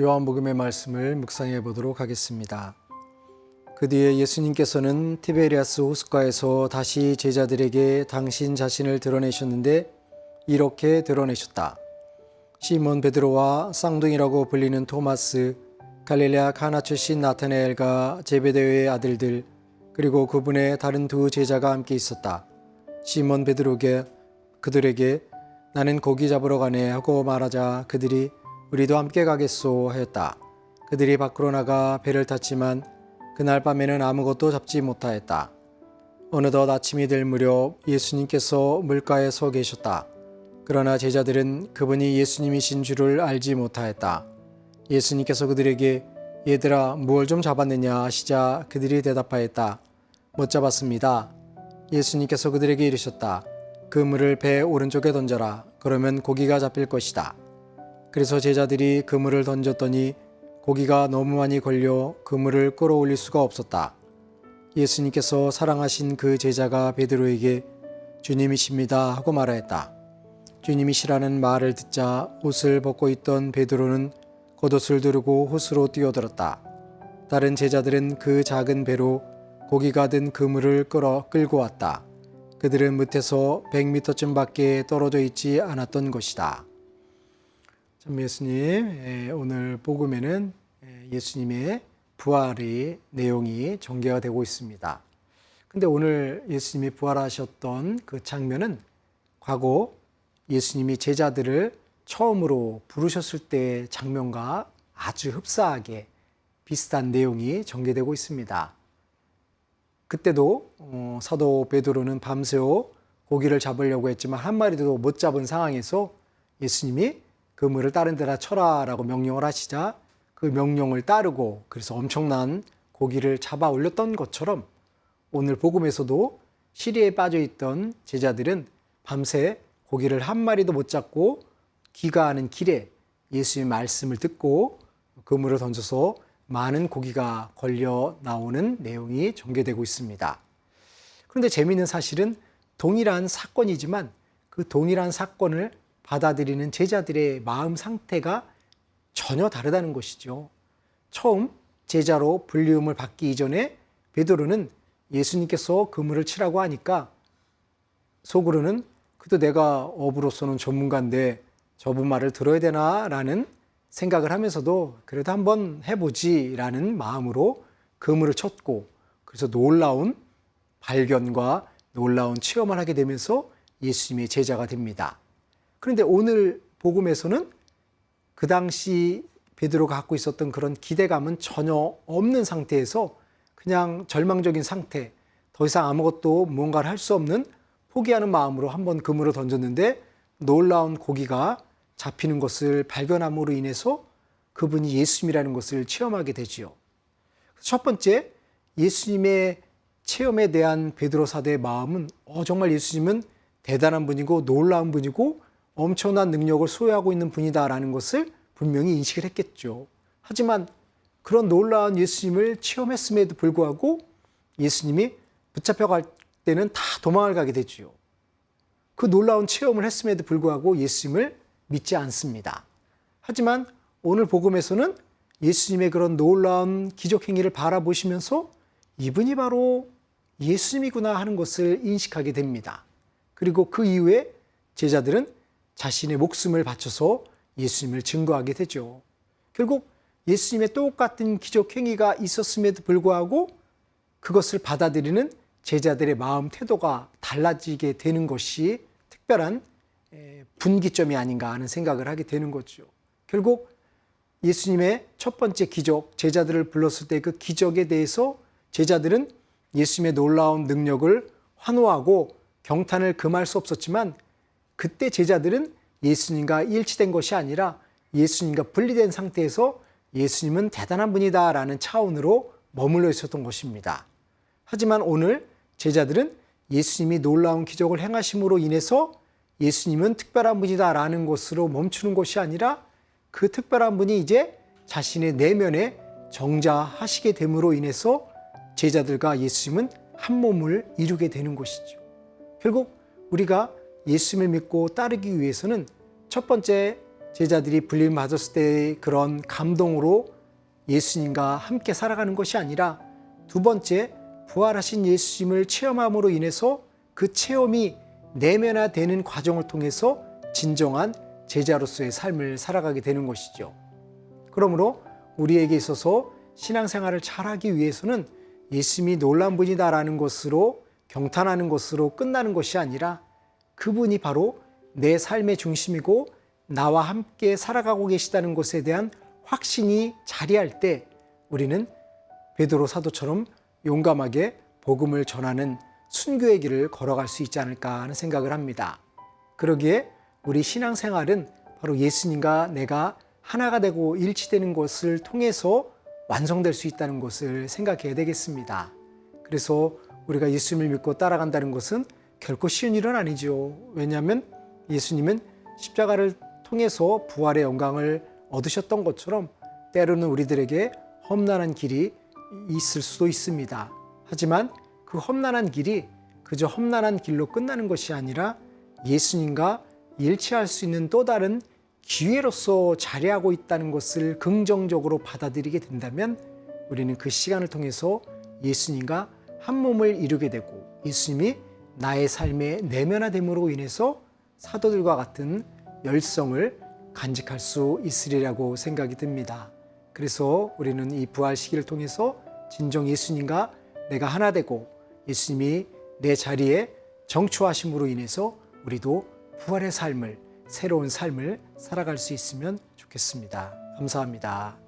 요한복음의 말씀을 묵상해 보도록 하겠습니다. 그 뒤에 예수님께서는 티베리아스 호숫가에서 다시 제자들에게 당신 자신을 드러내셨는데 이렇게 드러내셨다. 시몬 베드로와 쌍둥이라고 불리는 토마스, 갈릴레아 가나 출신 나타나엘과 제베데오의 아들들, 그리고 그분의 다른 두 제자가 함께 있었다. 시몬 베드로가 그들에게 나는 고기 잡으러 가네 하고 말하자 그들이 우리도 함께 가겠소 하였다. 그들이 밖으로 나가 배를 탔지만 그날 밤에는 아무것도 잡지 못하였다. 어느덧 아침이 될 무렵 예수님께서 물가에 서 계셨다. 그러나 제자들은 그분이 예수님이신 줄을 알지 못하였다. 예수님께서 그들에게 얘들아 무엇 좀 잡았느냐 하시자 그들이 대답하였다. 못 잡았습니다. 예수님께서 그들에게 이르셨다. 그물을 배 오른쪽에 던져라. 그러면 고기가 잡힐 것이다. 그래서 제자들이 그물을 던졌더니 고기가 너무 많이 걸려 그물을 끌어올릴 수가 없었다. 예수님께서 사랑하신 그 제자가 베드로에게 주님이십니다 하고 말하였다. 주님이시라는 말을 듣자 옷을 벗고 있던 베드로는 겉옷을 두르고 호수로 뛰어들었다. 다른 제자들은 그 작은 배로 고기가 든 그물을 끌고 왔다. 그들은 밑에서 100m쯤밖에 떨어져 있지 않았던 것이다. 참 예수님, 오늘 복음에는 예수님의 부활의 내용이 전개가 되고 있습니다. 근데 오늘 예수님이 부활하셨던 그 장면은 과거 예수님이 제자들을 처음으로 부르셨을 때의 장면과 아주 흡사하게 비슷한 내용이 전개되고 있습니다. 그때도 사도 베드로는 밤새워 고기를 잡으려고 했지만 한 마리도 못 잡은 상황에서 예수님이 그물을 다른 데다 쳐라라고 명령을 하시자 그 명령을 따르고 그래서 엄청난 고기를 잡아 올렸던 것처럼 오늘 복음에서도 시리에 빠져 있던 제자들은 밤새 고기를 한 마리도 못 잡고 귀가하는 길에 예수의 말씀을 듣고 그물을 던져서 많은 고기가 걸려 나오는 내용이 전개되고 있습니다. 그런데 재미있는 사실은 동일한 사건이지만 그 동일한 사건을 받아들이는 제자들의 마음 상태가 전혀 다르다는 것이죠. 처음 제자로 불리움을 받기 이전에 베드로는 예수님께서 그물을 치라고 하니까 속으로는 그래도 내가 업으로서는 전문가인데 저분 말을 들어야 되나 라는 생각을 하면서도 그래도 한번 해보지 라는 마음으로 그물을 쳤고 그래서 놀라운 발견과 놀라운 체험을 하게 되면서 예수님의 제자가 됩니다. 그런데 오늘 복음에서는 그 당시 베드로가 갖고 있었던 그런 기대감은 전혀 없는 상태에서 그냥 절망적인 상태, 더 이상 아무것도 뭔가를 할 수 없는 포기하는 마음으로 한번 그물을 던졌는데 놀라운 고기가 잡히는 것을 발견함으로 인해서 그분이 예수님이라는 것을 체험하게 되지요. 첫 번째, 예수님의 체험에 대한 베드로 사도의 마음은 정말 예수님은 대단한 분이고 놀라운 분이고 엄청난 능력을 소유하고 있는 분이다라는 것을 분명히 인식을 했겠죠. 하지만 그런 놀라운 예수님을 체험했음에도 불구하고 예수님이 붙잡혀갈 때는 다 도망을 가게 되지요. 그 놀라운 체험을 했음에도 불구하고 예수님을 믿지 않습니다. 하지만 오늘 복음에서는 예수님의 그런 놀라운 기적 행위를 바라보시면서 이분이 바로 예수님이구나 하는 것을 인식하게 됩니다. 그리고 그 이후에 제자들은 자신의 목숨을 바쳐서 예수님을 증거하게 되죠. 결국 예수님의 똑같은 기적 행위가 있었음에도 불구하고 그것을 받아들이는 제자들의 마음 태도가 달라지게 되는 것이 특별한 분기점이 아닌가 하는 생각을 하게 되는 거죠. 결국 예수님의 첫 번째 기적, 제자들을 불렀을 때 그 기적에 대해서 제자들은 예수님의 놀라운 능력을 환호하고 경탄을 금할 수 없었지만 그때 제자들은 예수님과 일치된 것이 아니라 예수님과 분리된 상태에서 예수님은 대단한 분이다라는 차원으로 머물러 있었던 것입니다. 하지만 오늘 제자들은 예수님이 놀라운 기적을 행하심으로 인해서 예수님은 특별한 분이다라는 것으로 멈추는 것이 아니라 그 특별한 분이 이제 자신의 내면에 정자하시게 됨으로 인해서 제자들과 예수님은 한 몸을 이루게 되는 것이죠. 결국 우리가 예수님을 믿고 따르기 위해서는 첫 번째 제자들이 불림 받았을 때의 그런 감동으로 예수님과 함께 살아가는 것이 아니라 두 번째, 부활하신 예수님을 체험함으로 인해서 그 체험이 내면화되는 과정을 통해서 진정한 제자로서의 삶을 살아가게 되는 것이죠. 그러므로 우리에게 있어서 신앙생활을 잘하기 위해서는 예수님이 놀라운 분이다라는 것으로 경탄하는 것으로 끝나는 것이 아니라 그분이 바로 내 삶의 중심이고 나와 함께 살아가고 계시다는 것에 대한 확신이 자리할 때 우리는 베드로 사도처럼 용감하게 복음을 전하는 순교의 길을 걸어갈 수 있지 않을까 하는 생각을 합니다. 그러기에 우리 신앙생활은 바로 예수님과 내가 하나가 되고 일치되는 것을 통해서 완성될 수 있다는 것을 생각해야 되겠습니다. 그래서 우리가 예수님을 믿고 따라간다는 것은 결코 쉬운 일은 아니죠. 왜냐하면 예수님은 십자가를 통해서 부활의 영광을 얻으셨던 것처럼 때로는 우리들에게 험난한 길이 있을 수도 있습니다. 하지만 그 험난한 길이 그저 험난한 길로 끝나는 것이 아니라 예수님과 일치할 수 있는 또 다른 기회로서 자리하고 있다는 것을 긍정적으로 받아들이게 된다면 우리는 그 시간을 통해서 예수님과 한 몸을 이루게 되고 예수님이 나의 삶의 내면화됨으로 인해서 사도들과 같은 열성을 간직할 수 있으리라고 생각이 듭니다. 그래서 우리는 이 부활 시기를 통해서 진정 예수님과 내가 하나 되고 예수님이 내 자리에 정초하심으로 인해서 우리도 부활의 삶을, 새로운 삶을 살아갈 수 있으면 좋겠습니다. 감사합니다.